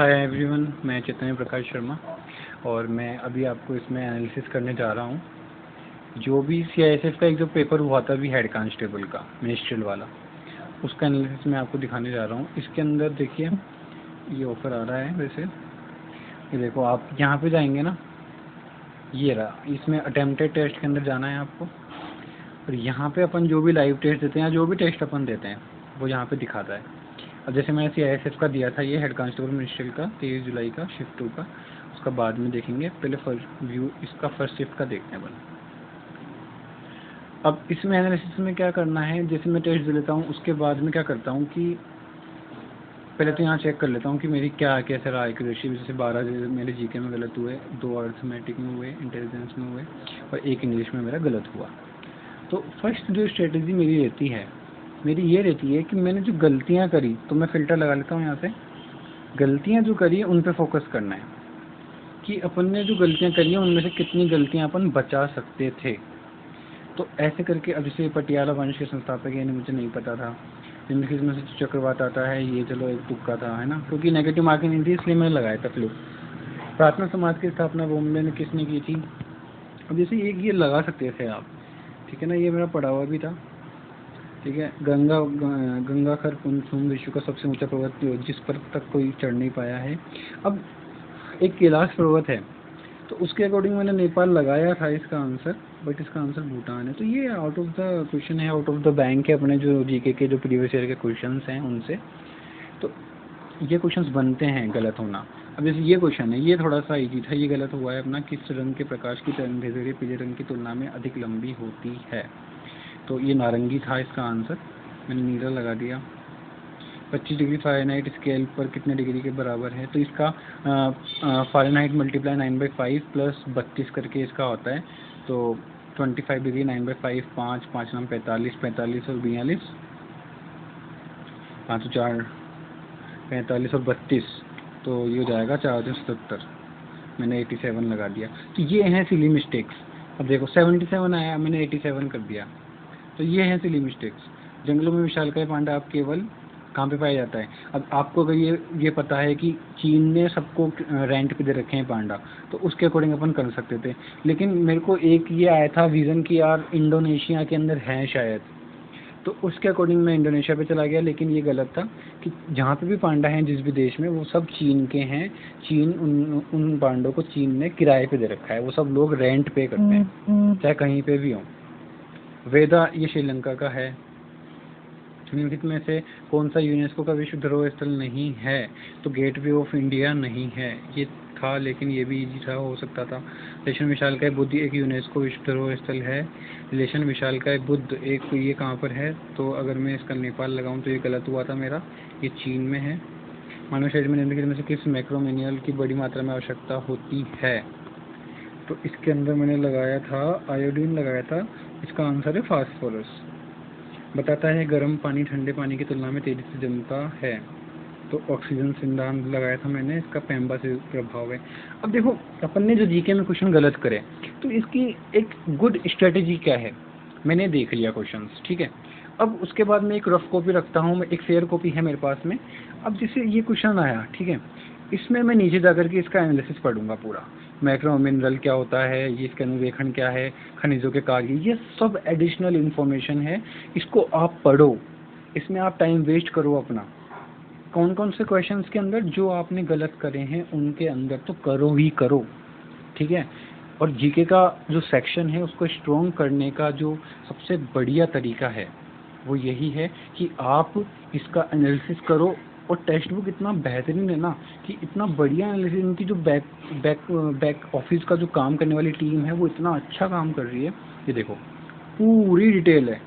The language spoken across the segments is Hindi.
हाय एवरीवन, मैं चैतन्य प्रकाश शर्मा और मैं अभी आपको इसमें एनालिसिस करने जा रहा हूँ। जो भी सीआईएसएफ का एक जो पेपर हुआ था अभी हेड कांस्टेबल का मिनिस्ट्रियल वाला, उसका एनालिसिस मैं आपको दिखाने जा रहा हूँ। इसके अंदर देखिए ये ऑफर आ रहा है। वैसे ये देखो, आप यहाँ पे जाएंगे ना, ये रहा, इसमें अटेम्प्टेड टेस्ट के अंदर जाना है आपको और यहाँ पे अपन जो भी लाइव टेस्ट देते हैं या जो भी टेस्ट अपन देते हैं वो यहाँ पे दिखाता है। अब जैसे मैंने सीआईएसएफ का दिया था, ये हेड कांस्टेबल मिनिस्ट्रियल का 23 जुलाई का शिफ्ट 2 का, उसका बाद में देखेंगे। पहले फर्स्ट व्यू इसका फर्स्ट शिफ्ट का देखते हैं अपन। अब इसमें एनालिसिस में क्या करना है, जैसे मैं टेस्ट दे लेता हूँ उसके बाद में क्या करता हूँ कि पहले तो यहाँ चेक कर लेता हूँ कि मेरी क्या कैसे रहा एक्यूरेसी। जैसे 12 मेरे जीके में गलत हुए, 2 अर्थमेटिक में हुए, इंटेलिजेंस में हुए और 1 इंग्लिश में मेरा गलत हुआ। तो फर्स्ट जो स्ट्रेटजी मेरी रहती है, मेरी ये रहती है कि मैंने जो गलतियाँ करी, तो मैं फ़िल्टर लगा लेता हूँ यहाँ से, गलतियाँ जो करी उन पे फोकस करना है कि अपन ने जो गलतियाँ करी हैं उनमें से कितनी गलतियाँ अपन बचा सकते थे। तो ऐसे करके अब जैसे पटियाला वंश के संस्थापक है, मुझे नहीं पता था। जिनमें से चक्रवात आता है, ये चलो एक तुक्का था, है ना, क्योंकि नेगेटिव मार्किंग नहीं थी इसलिए मैंने लगाया था फ्लू। प्रार्थना समाज की स्थापना बॉम्बे में किसने की थी? अब जैसे एक ये लगा सकते थे आप, ठीक है ना, ये मेरा पढ़ा हुआ भी था, ठीक है। गंगाखर पुनसुम विश्व का सबसे ऊंचा पर्वत जिस पर तक कोई चढ़ नहीं पाया है। अब एक कैलाश पर्वत है, तो उसके अकॉर्डिंग मैंने नेपाल लगाया था इसका आंसर, बट इसका आंसर भूटान है। तो ये आउट ऑफ द क्वेश्चन है, आउट ऑफ द बैंक है, अपने जो जीके के जो प्रीवियस ईयर के क्वेश्चंस हैं उनसे। तो ये क्वेश्चंस बनते हैं गलत होना। अब जैसे ये क्वेश्चन है, ये थोड़ा सा इजी था, ये गलत हुआ है अपना। किस रंग के प्रकाश की तरंगदैर्घ्य पीले रंग की तुलना में अधिक लंबी होती है? तो ये नारंगी था इसका आंसर, मैंने नीला लगा दिया। 25 डिग्री फ़ारेनहाइट स्केल पर कितने डिग्री के बराबर है? तो इसका फ़ारेनहाइट मल्टीप्लाई 9/5 प्लस 32 करके इसका होता है। तो 25 डिग्री 9/5, 5 5 9 45, 45 और 42, 5 4 45 और 32, तो ये हो जाएगा 477। मैंने 87 लगा दिया। तो ये हैं सिली मिस्टेक्स। अब देखो 77 आया, मैंने 87 कर दिया। तो ये हैं सिली मिस्टेक्स। जंगलों में विशालकाय पांडा आप केवल कहाँ पे पाया जाता है? अब आपको अगर ये पता है कि चीन ने सबको रेंट पे दे रखे हैं पांडा, तो उसके अकॉर्डिंग अपन कर सकते थे। लेकिन मेरे को एक ये आया था विज़न कि यार इंडोनेशिया के अंदर है शायद, तो उसके अकॉर्डिंग मैं इंडोनेशिया पे चला गया। लेकिन ये गलत था कि जहाँ पे भी पांडा हैं जिस भी देश में, वो सब चीन के हैं। चीन उन पांडों को चीन ने किराए पे दे रखा है, वो सब लोग रेंट पे करते हैं चाहे कहीं पे भी हो। वेदा ये श्रीलंका का है। निम्नलिखित में से कौन सा यूनेस्को का विश्व धरोहर स्थल नहीं है? तो गेटवे ऑफ इंडिया नहीं है। ये था, लेकिन ये भी इजी था, हो सकता था। रिलेशन विशालकाय बुद्ध एक यूनेस्को विश्व धरोहर स्थल है। रिलेशन विशालकाय बुद्ध एक, ये कहाँ पर है? तो अगर मैं इसका नेपाल लगाऊं तो ये गलत हुआ था मेरा, ये चीन में है। मानव शरीर में निम्नलिखित में से किस मैक्रोमिनियल की बड़ी मात्रा में आवश्यकता होती है? तो इसके अंदर मैंने लगाया था आयोडीन लगाया था। इसका आंसर है फास्फोरस। बताता है गर्म पानी ठंडे पानी की तुलना में तेजी से जमता है। तो ऑक्सीजन सिद्धांत लगाया था मैंने, इसका पेम्बा से प्रभाव है। अब देखो, अपन ने जो जीके में क्वेश्चन गलत करे, तो इसकी एक गुड स्ट्रेटेजी क्या है? मैंने देख लिया क्वेश्चंस, ठीक है। अब उसके बाद मैं एक रफ कॉपी रखता हूँ, मैं एक फेयर कॉपी है मेरे पास में। अब जैसे ये क्वेश्चन आया, ठीक है, इसमें मैं नीचे जाकर के इसका एनालिसिस पढ़ूंगा पूरा। मैक्रो मिनरल क्या होता है, ये इसके अनुरेखण क्या है, खनिजों के कार्य, ये सब एडिशनल इन्फॉर्मेशन है। इसको आप पढ़ो, इसमें आप टाइम वेस्ट करो अपना। कौन कौन से क्वेश्चंस के अंदर जो आपने गलत करे हैं उनके अंदर तो करो ही करो, ठीक है। और जीके का जो सेक्शन है उसको स्ट्रॉन्ग करने का जो सबसे बढ़िया तरीका है वो यही है कि आप इसका एनालिसिस करो। और टेक्स्ट बुक इतना बेहतरीन है ना कि इतना बढ़िया एनालिसिस, इनकी जो बैक ऑफिस का जो काम करने वाली टीम है वो इतना अच्छा काम कर रही है। ये देखो पूरी डिटेल है,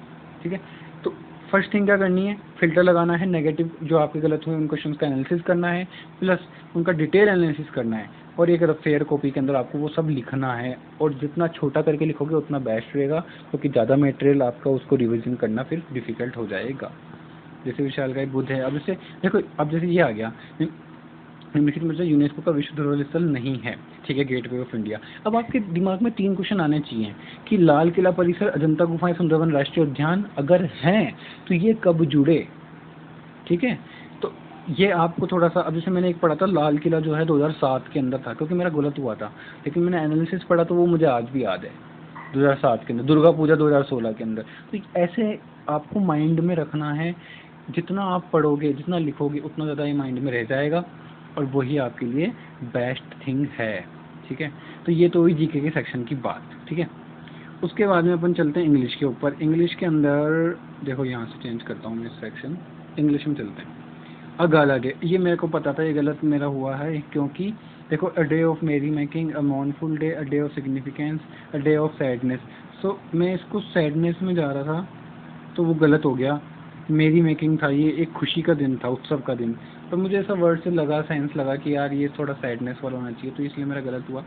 ठीक है। तो फर्स्ट थिंग क्या करनी है, फिल्टर लगाना है, नेगेटिव जो आपके गलत हुए उन क्वेश्चंस का एनालिसिस करना है, प्लस उनका डिटेल एनालिसिस करना है। और एक फेयर कॉपी के अंदर आपको वो सब लिखना है, और जितना छोटा करके लिखोगे उतना बेस्ट रहेगा, क्योंकि ज़्यादा मटेरियल आपका उसको रिविजन करना फिर डिफ़िकल्ट हो जाएगा। जैसे विशालकाय बुद्ध है। अब जैसे देखो, अब जैसे ये आ गया निम्नलिखित में से यूनेस्को का विश्व धरोहर स्थल नहीं है, ठीक है, गेटवे ऑफ इंडिया। अब आपके दिमाग में 3 क्वेश्चन आने चाहिए कि लाल किला परिसर, अजंता गुफाएं, सुंदरवन राष्ट्रीय उद्यान अगर हैं तो ये कब जुड़े, ठीक है। तो ये आपको थोड़ा सा, अब जैसे मैंने एक पढ़ा था लाल किला जो है 2007 के अंदर था, क्योंकि मेरा गलत हुआ था, लेकिन मैंने एनालिसिस पढ़ा तो वो मुझे आज भी याद है 2007 के अंदर, दुर्गा पूजा 2016 के अंदर। तो ऐसे आपको माइंड में रखना है, जितना आप पढ़ोगे जितना लिखोगे उतना ज़्यादा ये माइंड में रह जाएगा, और वही आपके लिए बेस्ट थिंग है। ठीक है, तो ये तो हुई जीके के सेक्शन की बात। ठीक है, उसके बाद में अपन चलते हैं इंग्लिश के ऊपर। इंग्लिश के अंदर देखो, यहाँ से चेंज करता हूँ मैं सेक्शन, इंग्लिश में चलते हैं। अ गलत डे, ये मेरे को पता था, ये गलत मेरा हुआ है, क्योंकि देखो a day of merrymaking, a mournful day, a day of significance, a day of sadness. So मैं इसको सैडनेस में जा रहा था तो वो गलत हो गया। मेरी मेकिंग था, ये एक खुशी का दिन था, उत्सव का दिन, पर मुझे ऐसा वर्ड से लगा, सेंस लगा कि यार ये थोड़ा सैडनेस वाला होना चाहिए, तो इसलिए मेरा गलत हुआ।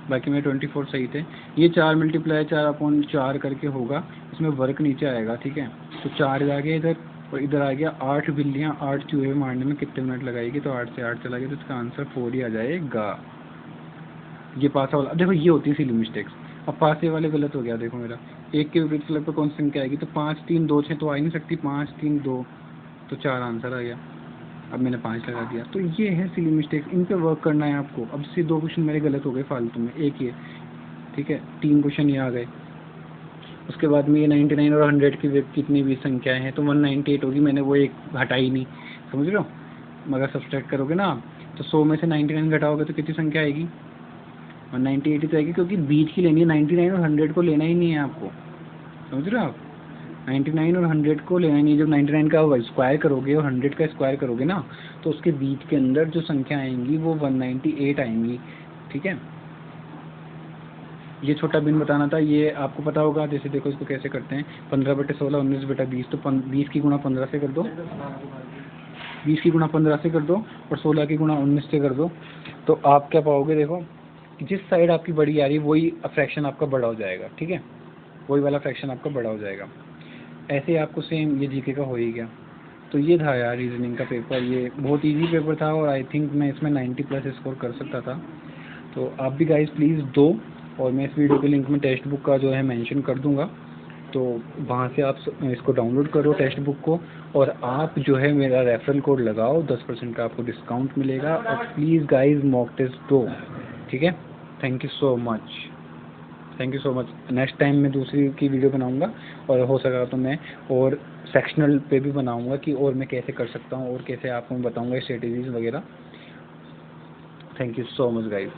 बाकी मेरे 24 सही थे। ये 4 मल्टीप्लाई 4/4 करके होगा, इसमें वर्क नीचे आएगा। ठीक है, तो 4 आ गया इधर, और इधर आ गया 8 बिल्लियाँ 8 चूहे मारने में कितने मिनट लगाएगी, तो 8 से 8 चला गया, तो इसका आंसर 4 ही आ जाएगा। ये पासा वाला, देखो ये होती है सिली मिस्टेक्स। अब पासे वाले गलत हो गया, देखो मेरा एक के विपरीत फलक पर कौन सी संख्या आएगी, तो 5 3 2 6 तो आ ही नहीं सकती, 5 3 2, तो 4 आंसर आ गया। अब मैंने 5 लगा दिया। तो ये है सिली मिस्टेक्स, इन पे वर्क करना है आपको। अब से 2 क्वेश्चन मेरे गलत हो गए फालतू में, एक ही है। ठीक है, 3 क्वेश्चन ये आ गए। उसके बाद में ये 99 और 100 की कितनी भी संख्याएं हैं, तो 198 होगी, मैंने वो एक हटाई नहीं, समझ रहे हो। मगर सब्सट्रैक्ट करोगे ना आप, तो 100 में से 99 घटाओगे तो कितनी संख्या आएगी, 198 ही तो आएगी, क्योंकि बीच की लेनी है। 99 और 100 को लेना ही नहीं है आपको, समझ रहे हो आप। 99 और 100 को लेना ही नहीं। जब 99 का स्क्वायर करोगे और 100 का स्क्वायर करोगे ना, तो उसके बीच के अंदर जो संख्या आएंगी वो 198 आएंगी। ठीक है, ये छोटा बिन बताना था, ये आपको पता होगा। जैसे देखो इसको कैसे करते हैं, 15/16 19/20, तो 20 की गुणा 15 से कर दो, 20 की गुणा 15 से कर दो, और 16 की गुणा 19 से कर दो, तो आप क्या पाओगे, देखो जिस साइड आपकी बड़ी आ रही है वही फ्रैक्शन आपका बड़ा हो जाएगा। ठीक है, वही वाला फ्रैक्शन आपका बड़ा हो जाएगा। ऐसे आपको सेम ये जीके का हो ही गया। तो ये था यार रीजनिंग का पेपर, ये बहुत इजी पेपर था, और आई थिंक मैं इसमें 90+ स्कोर कर सकता था। तो आप भी गाइस प्लीज़ दो, और मैं इस वीडियो के लिंक में टेक्स्ट बुक का जो है मेंशन कर दूंगा, तो वहाँ से आप इसको डाउनलोड करो टेक्स्ट बुक को, और आप जो है मेरा रेफरल कोड लगाओ, 10% का आपको डिस्काउंट मिलेगा। और प्लीज़ गाइस मॉक टेस्ट दो, ठीक है। Thank you so much, thank you so much. Next time मैं दूसरी की वीडियो बनाऊंगा, और हो सका तो मैं और सेक्शनल पे भी बनाऊंगा कि और मैं कैसे कर सकता हूँ, और कैसे आपको मैं बताऊंगा स्ट्रेटेजीज वगैरह। Thank you so much guys.